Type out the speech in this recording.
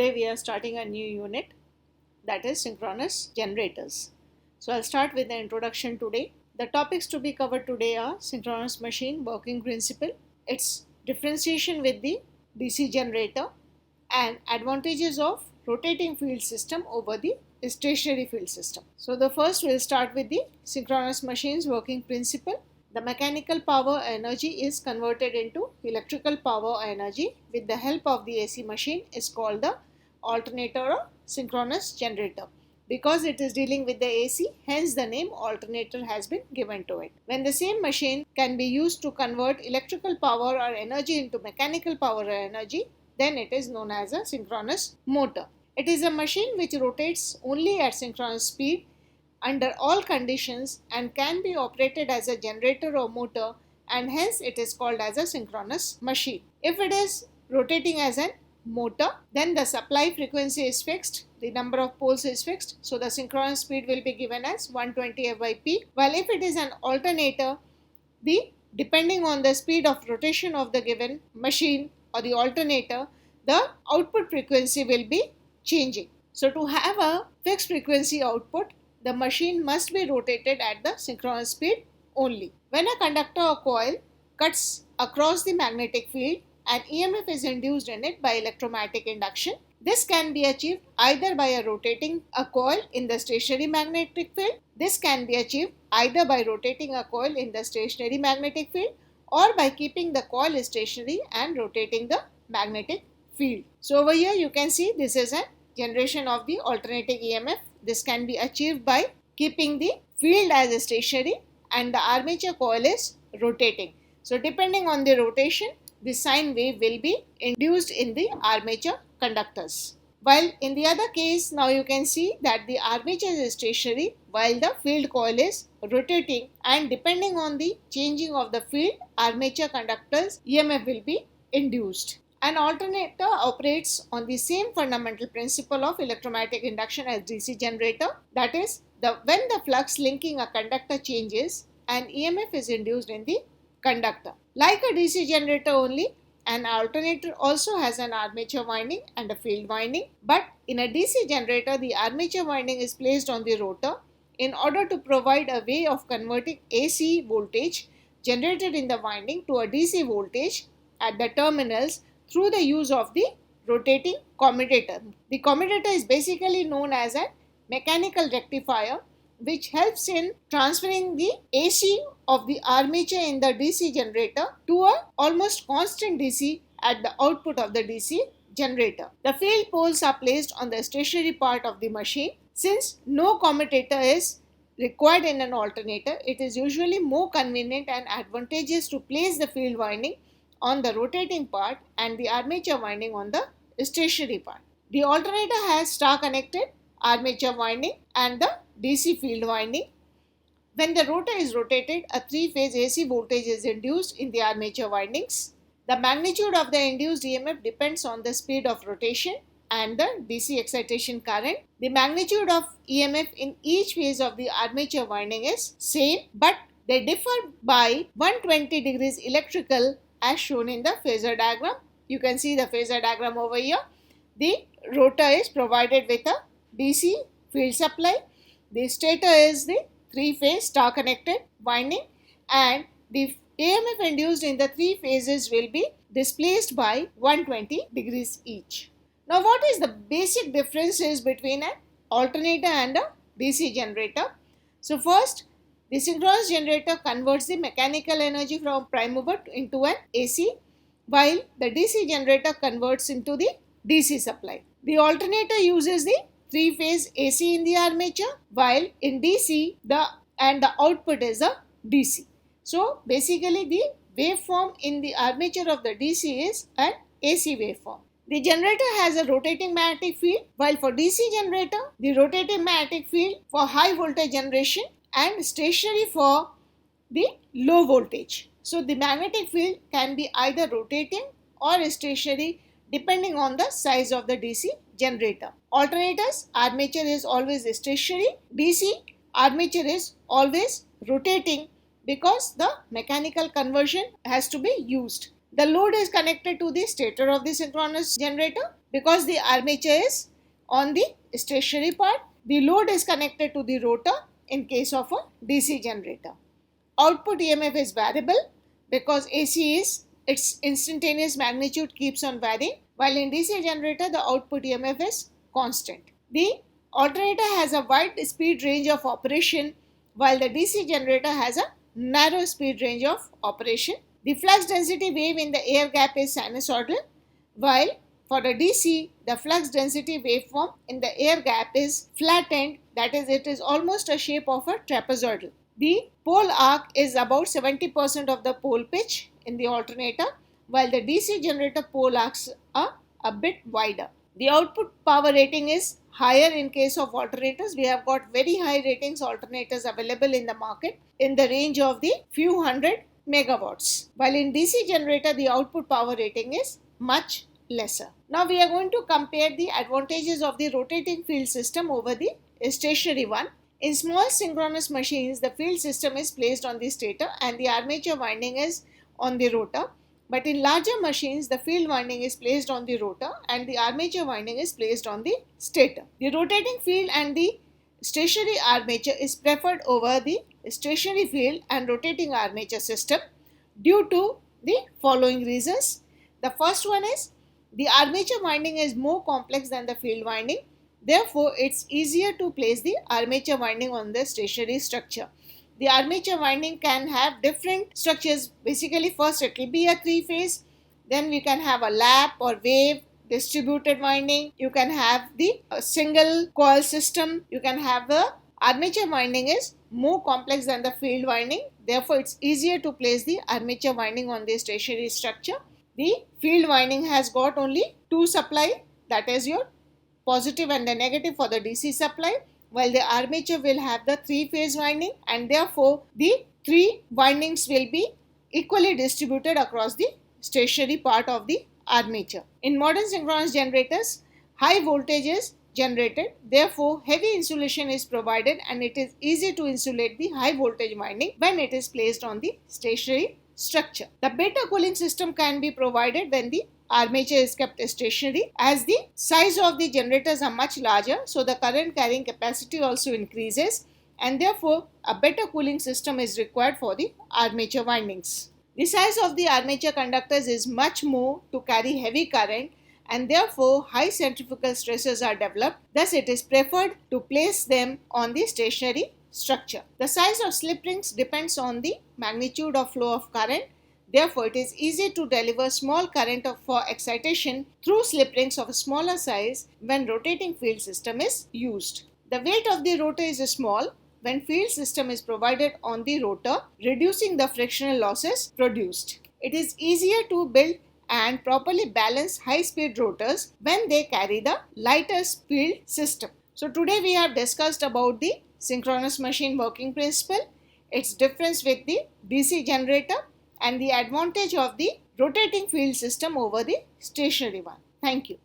Today we are starting a new unit, that is synchronous generators. So I'll start with the introduction today. The topics to be covered today are synchronous machine working principle, its differentiation with the DC generator, and advantages of rotating field system over the stationary field system. So the first we'll start with the synchronous machines working principle. The mechanical power energy is converted into electrical power energy with the help of the AC machine is called the alternator or synchronous generator. Because it is dealing with the AC, hence the name alternator has been given to it. When the same machine can be used to convert electrical power or energy into mechanical power or energy, then it is known as a synchronous motor. It is a machine which rotates only at synchronous speed under all conditions and can be operated as a generator or motor, and hence it is called as a synchronous machine. If it is rotating as a motor, then the supply frequency is fixed, the number of poles is fixed, so the synchronous speed will be given as 120 F by P. While if it is an alternator, depending on the speed of rotation of the given machine or the alternator, the output frequency will be changing. So to have a fixed frequency output, the machine must be rotated at the synchronous speed only. When a conductor or coil cuts across the magnetic field, an EMF is induced in it by electromagnetic induction. This can be achieved either by rotating a coil in the stationary magnetic field. This can be achieved either by rotating a coil in the stationary magnetic field or by keeping the coil stationary and rotating the magnetic field. So over here you can see this is a generation of the alternating EMF. This can be achieved by keeping the field as stationary and the armature coil is rotating. So depending on the rotation, the sine wave will be induced in the armature conductors. While in the other case, now you can see that the armature is stationary while the field coil is rotating, and depending on the changing of the field, armature conductors EMF will be induced. An alternator operates on the same fundamental principle of electromagnetic induction as DC generator, that is, when the flux linking a conductor changes, an EMF is induced in the conductor. Like a DC generator only, an alternator also has an armature winding and a field winding, but in a DC generator, the armature winding is placed on the rotor in order to provide a way of converting AC voltage generated in the winding to a DC voltage at the terminals through the use of the rotating commutator. The commutator is basically known as a mechanical rectifier, which helps in transferring the AC of the armature in the DC generator to a almost constant DC at the output of the DC generator. The field poles are placed on the stationary part of the machine. Since no commutator is required in an alternator, it is usually more convenient and advantageous to place the field winding on the rotating part and the armature winding on the stationary part. The alternator has star connected armature winding and the DC field winding. When the rotor is rotated, a three-phase AC voltage is induced in the armature windings. The magnitude of the induced EMF depends on the speed of rotation and the DC excitation current. The magnitude of EMF in each phase of the armature winding is same, but they differ by 120 degrees electrical as shown in the phasor diagram. You can see the phasor diagram over here. The rotor is provided with a DC field supply. The stator is the three-phase star connected winding, and the EMF induced in the three phases will be displaced by 120 degrees each. Now what is the basic differences between an alternator and a DC generator? So first, the synchronous generator converts the mechanical energy from prime mover into an AC, while the DC generator converts into the DC supply. The alternator uses the three-phase AC in the armature, while in DC the output is a DC. So basically the waveform in the armature of the DC is an AC waveform. The generator has a rotating magnetic field, while for DC generator the rotating magnetic field for high voltage generation and stationary for the low voltage. So the magnetic field can be either rotating or stationary depending on the size of the DC generator. Alternators, armature is always stationary, DC armature is always rotating because the mechanical conversion has to be used. The load is connected to the stator of the synchronous generator because the armature is on the stationary part. The load is connected to the rotor in case of a DC generator. Output EMF is variable because AC is its instantaneous magnitude keeps on varying, while in DC generator the output EMF is constant. The alternator has a wide speed range of operation while the DC generator has a narrow speed range of operation. The flux density wave in the air gap is sinusoidal, while for the DC, the flux density waveform in the air gap is flattened, that is, it is almost a shape of a trapezoidal. The pole arc is about 70% of the pole pitch in the alternator, while the DC generator pole arcs are a bit wider. The output power rating is higher in case of alternators. We have got very high ratings alternators available in the market in the range of the few hundred megawatts, while in DC generator the output power rating is much lesser. Now we are going to compare the advantages of the rotating field system over the stationary one. In small synchronous machines, the field system is placed on the stator and the armature winding is on the rotor. But in larger machines, the field winding is placed on the rotor and the armature winding is placed on the stator. The rotating field and the stationary armature is preferred over the stationary field and rotating armature system due to the following reasons. The first one is the armature winding is more complex than the field winding. Therefore, it's easier to place the armature winding on the stationary structure. The armature winding can have different structures. Basically, first it will be a three-phase. Then we can have a lap or wave, distributed winding. You can have the single coil system. You can have the armature winding is more complex than the field winding. Therefore, it's easier to place the armature winding on the stationary structure. The field winding has got only two supply, that is your positive and the negative for the DC supply, while the armature will have the three-phase winding and therefore the three windings will be equally distributed across the stationary part of the armature. In modern synchronous generators, high voltage is generated, therefore heavy insulation is provided and it is easy to insulate the high voltage winding when it is placed on the stationary structure. The better cooling system can be provided when the armature is kept stationary, as the size of the generators are much larger, so the current carrying capacity also increases and therefore a better cooling system is required for the armature windings. The size of the armature conductors is much more to carry heavy current and therefore high centrifugal stresses are developed, thus it is preferred to place them on the stationary structure. The size of slip rings depends on the magnitude of flow of current. Therefore, it is easy to deliver small current for excitation through slip rings of a smaller size when rotating field system is used. The weight of the rotor is small when field system is provided on the rotor, reducing the frictional losses produced. It is easier to build and properly balance high-speed rotors when they carry the lighter field system. So today we have discussed about the synchronous machine working principle, its difference with the DC generator and the advantage of the rotating field system over the stationary one. Thank you.